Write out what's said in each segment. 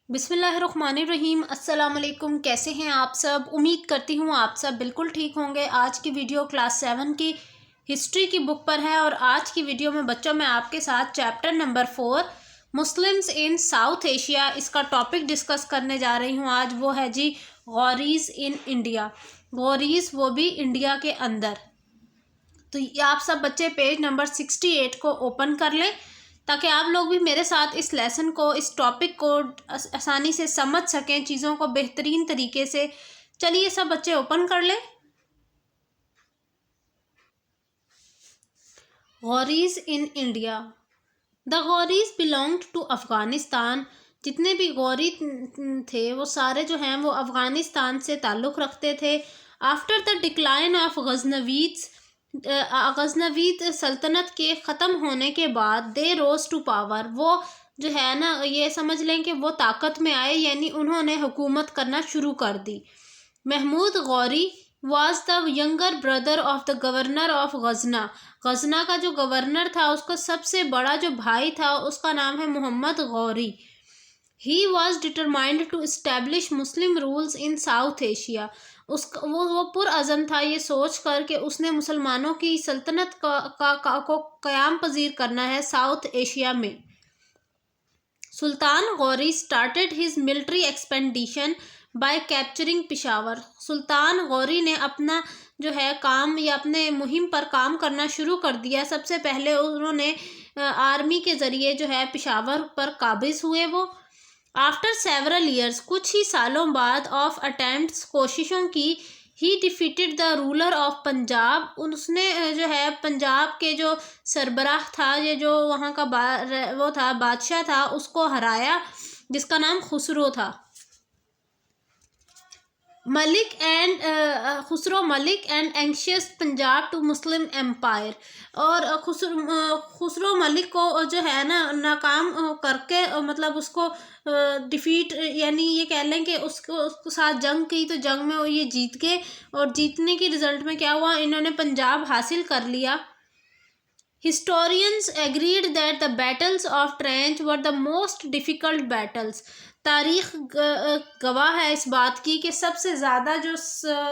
بسم اللہ الرحمن الرحیم۔ السلام علیکم، کیسے ہیں آپ سب؟ امید کرتی ہوں آپ سب بالکل ٹھیک ہوں گے۔ آج کی ویڈیو کلاس 7 کی ہسٹری کی بک پر ہے، اور آج کی ویڈیو میں بچوں میں آپ کے ساتھ chapter number 4 Muslims in South Asia اس کا ٹاپک ڈسکس کرنے جا رہی ہوں۔ آج وہ ہے جی غوریز ان انڈیا، غوریز وہ بھی انڈیا کے اندر۔ تو آپ سب بچے پیج نمبر 68 کو اوپن کر لیں تاکہ آپ لوگ بھی میرے ساتھ اس لیسن کو، اس ٹاپک کو آسانی سے سمجھ سکیں، چیزوں کو بہترین طریقے سے۔ چلیے سب بچے اوپن کر لیں۔ Ghoris in India. The Ghoris belonged to Afghanistan. جتنے بھی غوری تھے وہ سارے جو ہیں وہ افغانستان سے تعلق رکھتے تھے۔ آفٹر دا ڈکلائن آف غزنوید سلطنت کے ختم ہونے کے بعد دے روز ٹو پاور، وہ جو ہے نا یہ سمجھ لیں کہ وہ طاقت میں آئے، یعنی انہوں نے حکومت کرنا شروع کر دی۔ Mahmud Ghori was the younger brother of the governor of Ghazna. Ghazna کا جو گورنر تھا اس کا سب سے بڑا جو بھائی تھا اس کا نام ہے Muhammad Ghori. He was determined to establish Muslim rules in South Asia۔ وہ پرعزم تھا یہ سوچ کر کہ اس نے مسلمانوں کی سلطنت کو قیام پذیر کرنا ہے ساؤتھ ایشیا میں۔ سلطان Ghori started his military expedition by capturing Peshawar. سلطان غوری نے اپنا جو ہے کام یا اپنے مہم پر کام کرنا شروع کر دیا۔ سب سے پہلے انہوں نے آرمی کے ذریعے جو ہے پشاور پر قابض ہوئے وہ۔ آفٹر سیورل ایئرس، کچھ ہی سالوں بعد آف اٹیمپٹس، کوششوں کی، ہی defeated the ruler of Punjab, اس نے جو ہے پنجاب کے جو سربراہ تھا، یہ جو وہاں کا وہ تھا بادشاہ تھا، اس کو ہرایا جس کا نام خسرو تھا۔ Khusro Malik and annexes Punjab to Muslim empire. اور خسرو ملک کو جو ہے نا ناکام کر کے مطلب اس کو ڈیفیٹ، یعنی یہ کہہ لیں کہ اس کو ساتھ جنگ کی، تو جنگ میں وہ یہ جیت گئے، اور جیتنے کی رزلٹ میں کیا ہوا، انہوں نے پنجاب حاصل کر لیا۔ Historians agreed that the battles of Trench were the most difficult battles۔ تاریخ گواہ ہے اس بات کی کہ سب سے زیادہ جو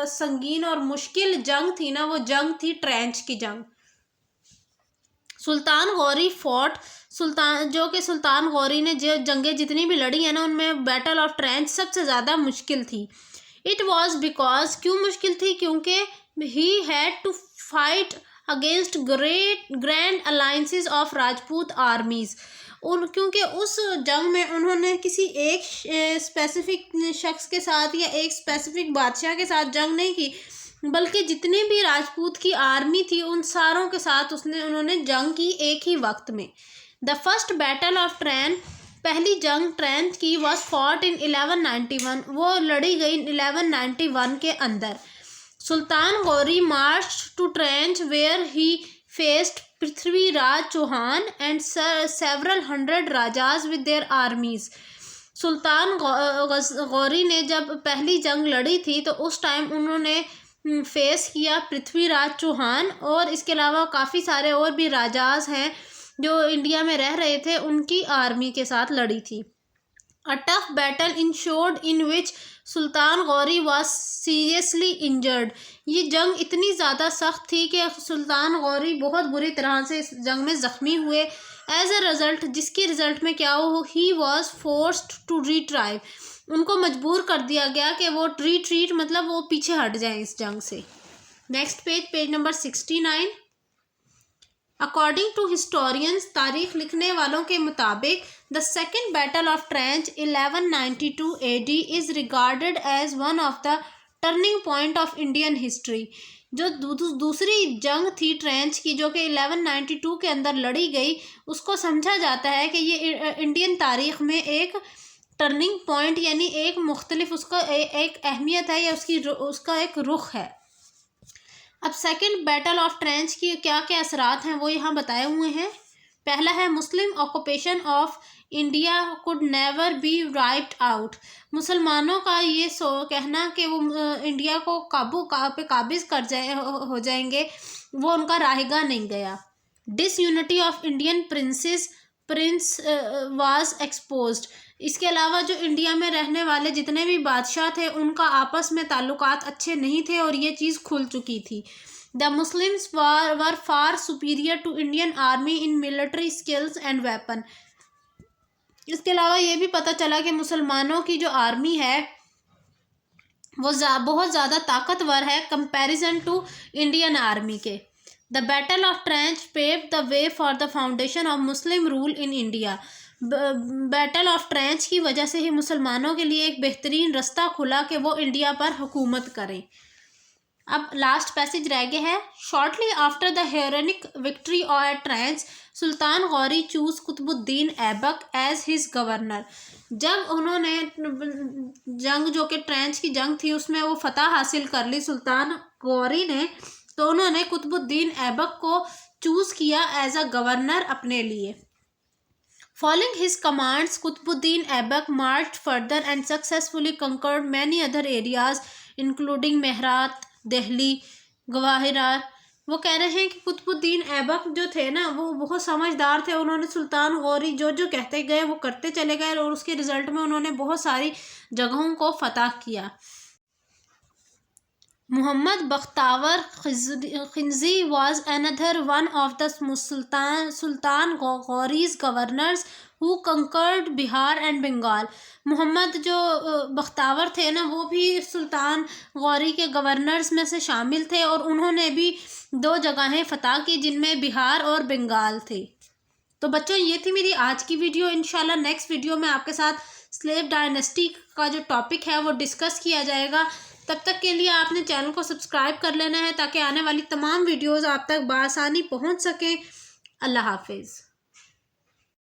سنگین اور مشکل جنگ تھی نا وہ جنگ تھی ٹرینچ کی جنگ۔ سلطان غوری فورٹ، سلطان غوری نے جو جنگیں جتنی بھی لڑی ہیں نا ان میں بیٹل آف ٹرینچ سب سے زیادہ مشکل تھی۔ اٹ واز بیکاز، کیوں مشکل تھی؟ کیونکہ he had to fight against grand alliances of Rajput armies. کیونکہ اس جنگ میں انہوں نے کسی ایک اسپیسیفک شخص کے ساتھ یا ایک اسپیسیفک بادشاہ کے ساتھ جنگ نہیں کی، بلکہ جتنی بھی راجپوت کی آرمی تھی ان ساروں کے ساتھ انہوں نے جنگ کی ایک ہی وقت میں۔ The first battle of train, پہلی جنگ ٹرینچ کی، واز فاٹ ان 1191، وہ لڑی گئی 1191 کے اندر۔ Sultan Ghori march to Tarain where he faced Prithvi Raj Chauhan and several hundred rajas with their armies. Sultan Ghori نے جب پہلی جنگ لڑی تھی تو اس ٹائم انہوں نے فیس کیا پرتھوی راج چوہان، اور اس کے علاوہ کافی سارے اور بھی راجاز ہیں جو انڈیا میں رہ رہے تھے، ان کی آرمی کے ساتھ لڑی تھی۔ A tough battle ensued in which Sultan Ghori was seriously injured۔ یہ جنگ اتنی زیادہ سخت تھی کہ سلطان غوری بہت بری طرح سے اس جنگ میں زخمی ہوئے۔ ایز اے رزلٹ، جس کی رزلٹ میں کیا ہو، he was forced to retreat، ان کو مجبور کر دیا گیا کہ وہ ریٹریٹ مطلب وہ پیچھے ہٹ جائیں اس جنگ سے۔ Next page number 69۔ According to historians, تاریخ لکھنے والوں کے مطابق، the second battle of Tarain 1192 AD is regarded as one of the turning point of Indian history. جو دوسری جنگ تھی ٹرینچ کی جو کہ 1192 کے اندر لڑی گئی، اس کو سمجھا جاتا ہے کہ یہ انڈین تاریخ میں ایک ٹرننگ پوائنٹ، یعنی ایک مختلف اس کا ایک اہمیت ہے یا اس کا ایک رخ ہے۔ اب سیکنڈ بیٹل آف ٹرینچ کی کیا کیا اثرات ہیں وہ یہاں بتائے ہوئے ہیں۔ پہلا ہے Muslim occupation of India could never be wiped out۔ مسلمانوں کا یہ کہنا کہ وہ انڈیا کو قابض ہو جائیں گے، وہ ان کا رائے گاہ نہیں گیا۔ Disunity of Indian prince was exposed. اس کے علاوہ جو انڈیا میں رہنے والے جتنے بھی بادشاہ تھے ان کا آپس میں تعلقات اچھے نہیں تھے اور یہ چیز کھل چکی تھی. The Muslims were far superior to Indian army in military skills and weapon. اس کے علاوہ یہ بھی پتہ چلا کہ مسلمانوں کی جو آرمی ہے وہ بہت زیادہ طاقتور ہے کمپیریزن ٹو انڈین آرمی کے. The Battle of Trench paved the way for the foundation of Muslim rule in India. Battle of Tarain کی وجہ سے ہی مسلمانوں کے لیے ایک بہترین رستہ کھلا کہ وہ انڈیا پر حکومت کریں. اب لاسٹ پیسج رہ گئے ہے. Shortly after the heroic victory at Tarain Sultan Ghori chose Qutbuddin Aibak as his governor. جب انہوں نے جنگ جو کہ ٹرینچ کی جنگ تھی اس میں وہ فتح حاصل کر لی سلطان غوری نے، تو انہوں نے قطب الدین ایبک کو چوز کیا ایز اے گورنر اپنے لیے. Following his commands, Qutbuddin Aibak marched further and successfully conquered many other areas including مہرات، Delhi, گواہرار. وہ کہہ رہے ہیں کہ قطب الدین ایبک جو تھے نا وہ بہت سمجھدار تھے. انہوں نے سلطان غوری جو کہتے گئے وہ کرتے چلے گئے اور اس کے رزلٹ میں انہوں نے بہت ساری جگہوں کو فتح کیا. محمد Bakhtiyar Khilji was another one of the Sultan Ghori's governors who conquered Bihar and Bengal. محمد جو بختیار تھے نا وہ بھی سلطان غوری کے گورنرز میں سے شامل تھے اور انہوں نے بھی 2 جگہیں فتح کی جن میں بہار اور بنگال تھے. تو بچوں یہ تھی میری آج کی ویڈیو. انشاءاللہ نیکسٹ ویڈیو میں آپ کے ساتھ سلیو ڈائنسٹی کا جو ٹاپک ہے وہ ڈسکس کیا جائے گا. تب تک کے لیے آپ نے چینل کو سبسکرائب کر لینا ہے تاکہ آنے والی تمام ویڈیوز آپ تک بآسانی پہنچ سکیں. اللہ حافظ.